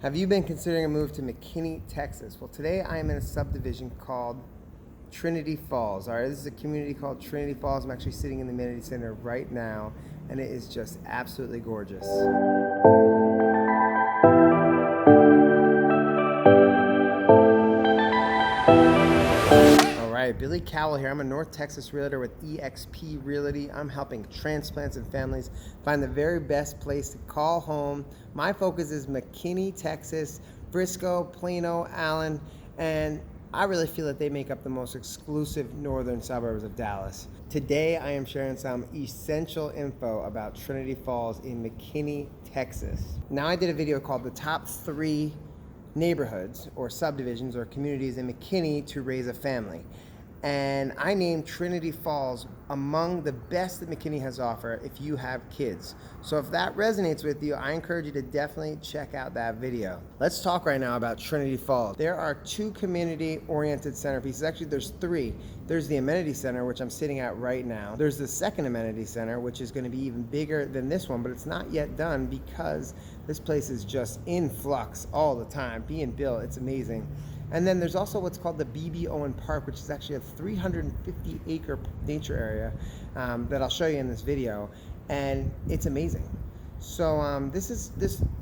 Have you been considering a move to McKinney, Texas? Well, today I am in a subdivision called Trinity Falls. All right, this is a community called Trinity Falls. I'm actually sitting in the amenity center right now, and it is just absolutely gorgeous. All right, Billy Cowell here. I'm a North Texas realtor with EXP Realty. I'm helping transplants and families find the very best place to call home. My focus is McKinney, Texas, Frisco, Plano, Allen, and I really feel that they make up the most exclusive northern suburbs of Dallas. Today, I am sharing some essential info about Trinity Falls in McKinney, Texas. Now, I did a video called The Top 3 Neighborhoods or Subdivisions or Communities in McKinney to Raise a Family. And I named Trinity Falls among the best that McKinney has to offer if you have kids. So if that resonates with you, I encourage you to definitely check out that video. Let's talk right now about Trinity Falls. There are 2 community-oriented centerpieces. Actually, there's 3. There's the amenity center, which I'm sitting at right now. There's the second amenity center, which is going to be even bigger than this one, but it's not yet done because this place is just in flux all the time, being built. It's amazing. And then there's also what's called the B.B. Owen Park, which is actually a 350-acre nature area that I'll show you in this video, and it's amazing. So this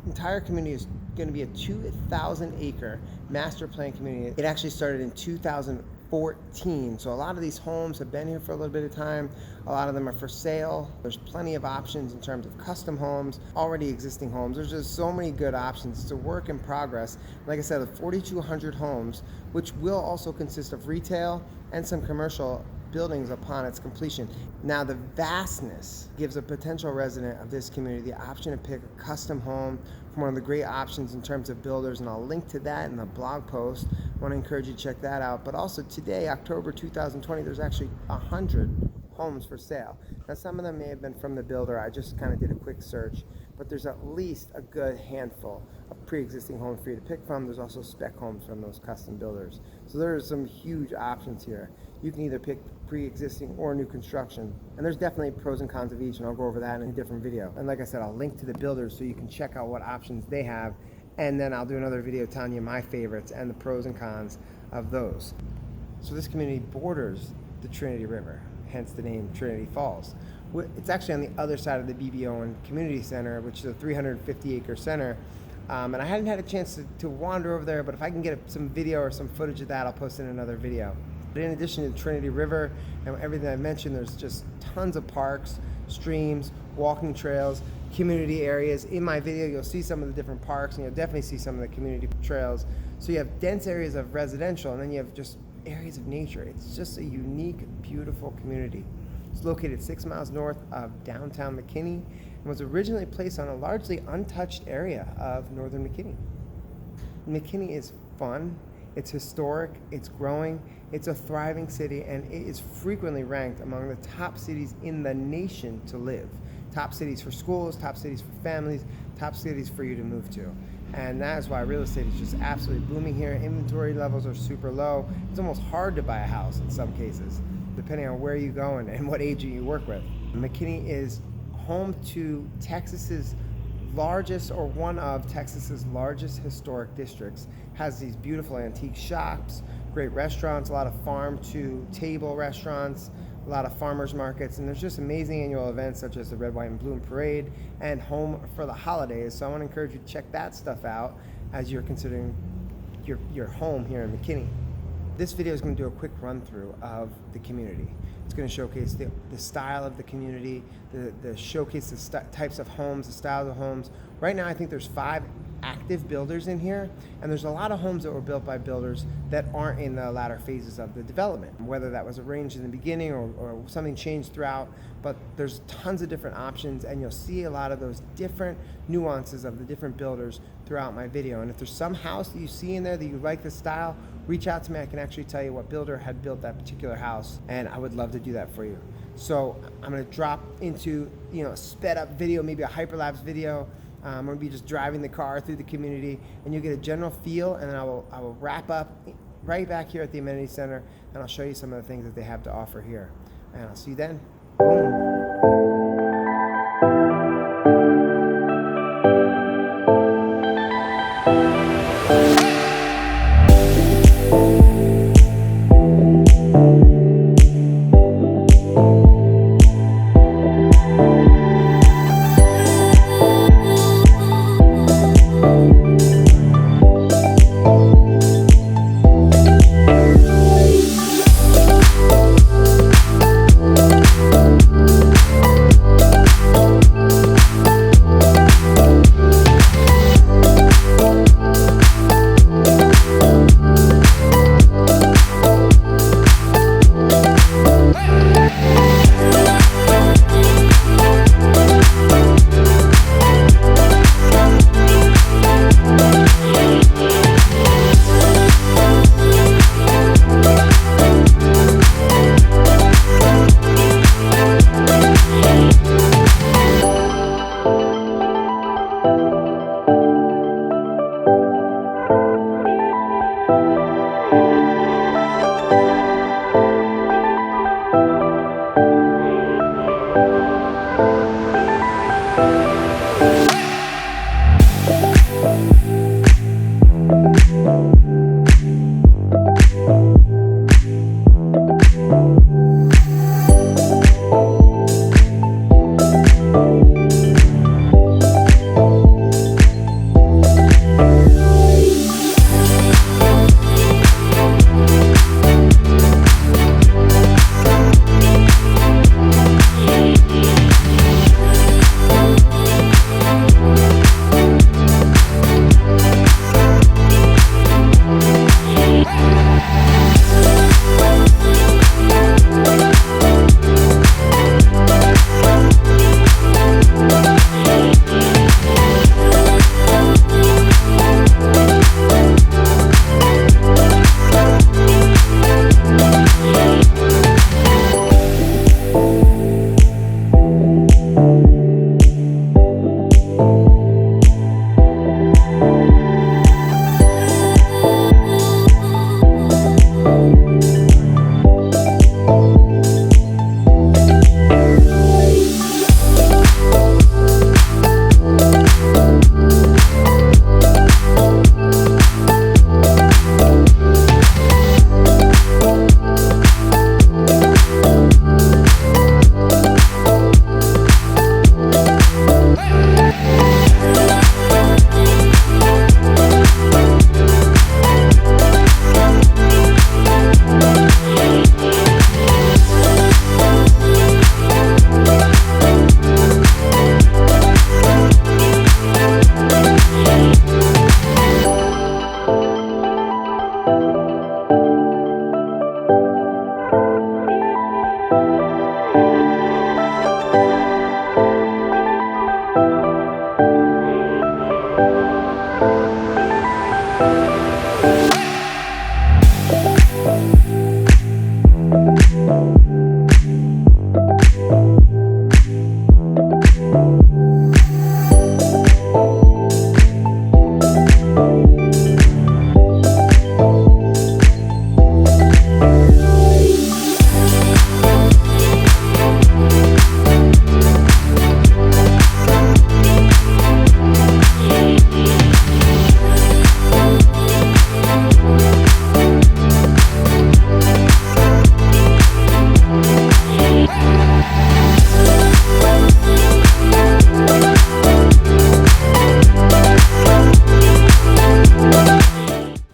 entire community is going to be a 2,000-acre master plan community. It actually started in 2014, so a lot of these homes have been here for a little bit of time. A lot of them are for sale. There's plenty of options in terms of custom homes, already existing homes. There's just so many good options. It's a work in progress. Like I said, 4,200 homes, which will also consist of retail and some commercial buildings upon its completion. Now, the vastness gives a potential resident of this community the option to pick a custom home from one of the great options in terms of builders, and I'll link to that in the blog post. I want to encourage you to check that out. But also today, October 2020, there's actually 100 homes for sale. Now, some of them may have been from the builder. I just kind of did a quick search, but there's at least a good handful of pre-existing homes for you to pick from. There's also spec homes from those custom builders. So there are some huge options here. You can either pick pre-existing or new construction. And there's definitely pros and cons of each, and I'll go over that in a different video. And like I said, I'll link to the builders so you can check out what options they have. And then I'll do another video telling you my favorites and the pros and cons of those. So this community borders the Trinity River, hence the name Trinity Falls. It's actually on the other side of the B.B. Owen Community Center, which is a 350-acre center. And I hadn't had a chance to wander over there, but if I can get some video or some footage of that, I'll post in another video. But in addition to the Trinity River and everything I mentioned, there's just tons of parks, streams, walking trails, community areas. In my video, you'll see some of the different parks, and you'll definitely see some of the community trails. So you have dense areas of residential, and then you have just areas of nature. It's just a unique, beautiful community. It's located 6 miles north of downtown McKinney and was originally placed on a largely untouched area of northern McKinney. McKinney is fun, it's historic, it's growing, it's a thriving city, and it is frequently ranked among the top cities in the nation to live. Top cities for schools, top cities for families, top cities for you to move to. And that is why real estate is just absolutely booming here. Inventory levels are super low. It's almost hard to buy a house in some cases, depending on where you go and what agent you work with. McKinney is home to Texas's largest, or one of Texas's largest historic districts. Has these beautiful antique shops, great restaurants, a lot of farm to table restaurants, a lot of farmers markets, and there's just amazing annual events such as the Red, White, and Blue Parade and Home for the Holidays. So I want to encourage you to check that stuff out as you're considering your home here in McKinney. This video is going to do a quick run through of the community. It's going to showcase the style of the community, the showcase the types of homes, the styles of homes. Right now, I think there's 5 active builders in here, and there's a lot of homes that were built by builders that aren't in the latter phases of the development, whether that was arranged in the beginning or something changed throughout. But there's tons of different options, and you'll see a lot of those different nuances of the different builders throughout my video. And if there's some house that you see in there that you like the style, reach out to me. I can actually tell you what builder had built that particular house, and I would love to do that for you. So I'm going to drop into a sped up video, maybe a hyperlapse video. I'm going to be just driving the car through the community, and you'll get a general feel, and then I will wrap up right back here at the amenity center, and I'll show you some of the things that they have to offer here. And I'll see you then. Boom.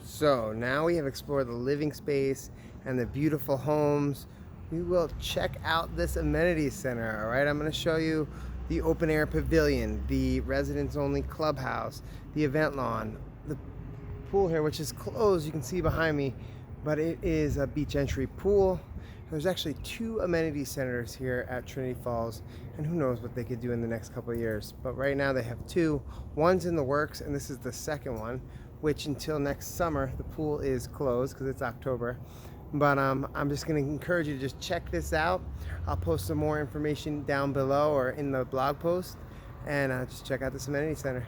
So now we have explored the living space and the beautiful homes. We will check out this amenity center. All right, I'm going to show you the open air pavilion, the residents only clubhouse, the event lawn, the pool here, which is closed. You can see behind me, but it is a beach entry pool. There's actually 2 amenity centers here at Trinity Falls, and who knows what they could do in the next couple of years. But right now they have 2. One's in the works, and this is the second one, which until next summer, the pool is closed because it's October. But I'm just going to encourage you to just check this out. I'll post some more information down below or in the blog post, and just check out this amenity center.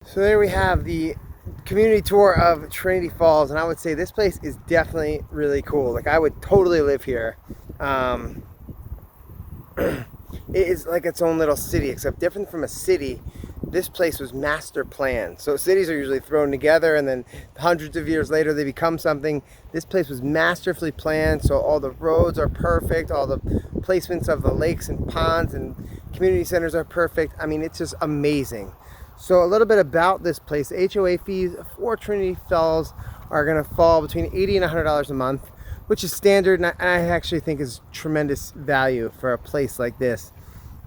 So there we have the community tour of Trinity Falls, and I would say this place is definitely really cool. Like, I would totally live here. It is like its own little city, except different from a city. This place was master planned. So cities are usually thrown together and then hundreds of years later they become something. This place was masterfully planned, so all the roads are perfect, all the placements of the lakes and ponds and community centers are perfect. I mean, it's just amazing. So a little bit about this place. HOA fees for Trinity Falls are going to fall between $80 and $100 a month, which is standard, and I actually think is tremendous value for a place like this.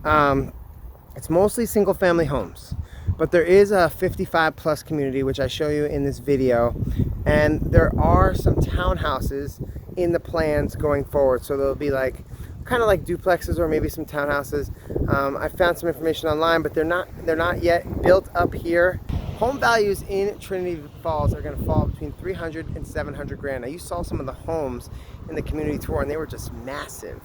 It's mostly single family homes, but there is a 55 plus community, which I show you in this video, and there are some townhouses in the plans going forward. So there'll be like kind of like duplexes or maybe some townhouses. I found some information online, but they're not yet built up here. Home values in Trinity Falls are going to fall between 300 and 700 grand. Now, you saw some of the homes in the community tour, and they were just massive,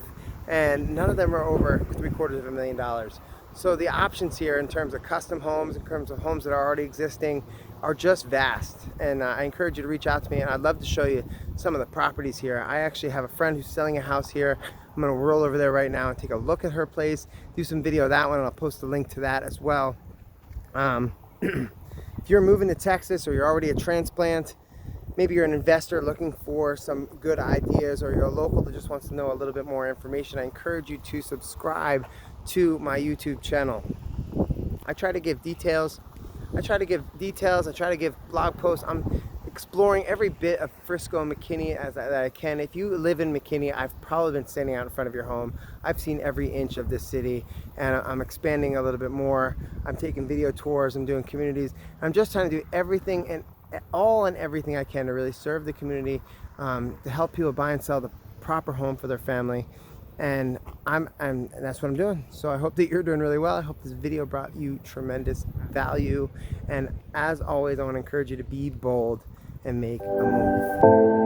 and none of them are over $750,000. So the options here in terms of custom homes, in terms of homes that are already existing, are just vast. And I encourage you to reach out to me, and I'd love to show you some of the properties here. I actually have a friend who's selling a house here. I'm going to roll over there right now and take a look at her place, do some video of that one, and I'll post a link to that as well. If you're moving to Texas, or you're already a transplant, maybe you're an investor looking for some good ideas, or you're a local that just wants to know a little bit more information, I encourage you to subscribe to my YouTube channel. I try to give details. I try to give blog posts. I'm exploring every bit of Frisco and McKinney that I can. If you live in McKinney, I've probably been standing out in front of your home. I've seen every inch of this city, and I'm expanding a little bit more. I'm taking video tours, I'm doing communities. I'm just trying to do everything and everything I can to really serve the community, to help people buy and sell the proper home for their family. And that's what I'm doing. So I hope that you're doing really well. I hope this video brought you tremendous value. And as always, I want to encourage you to be bold and make a move.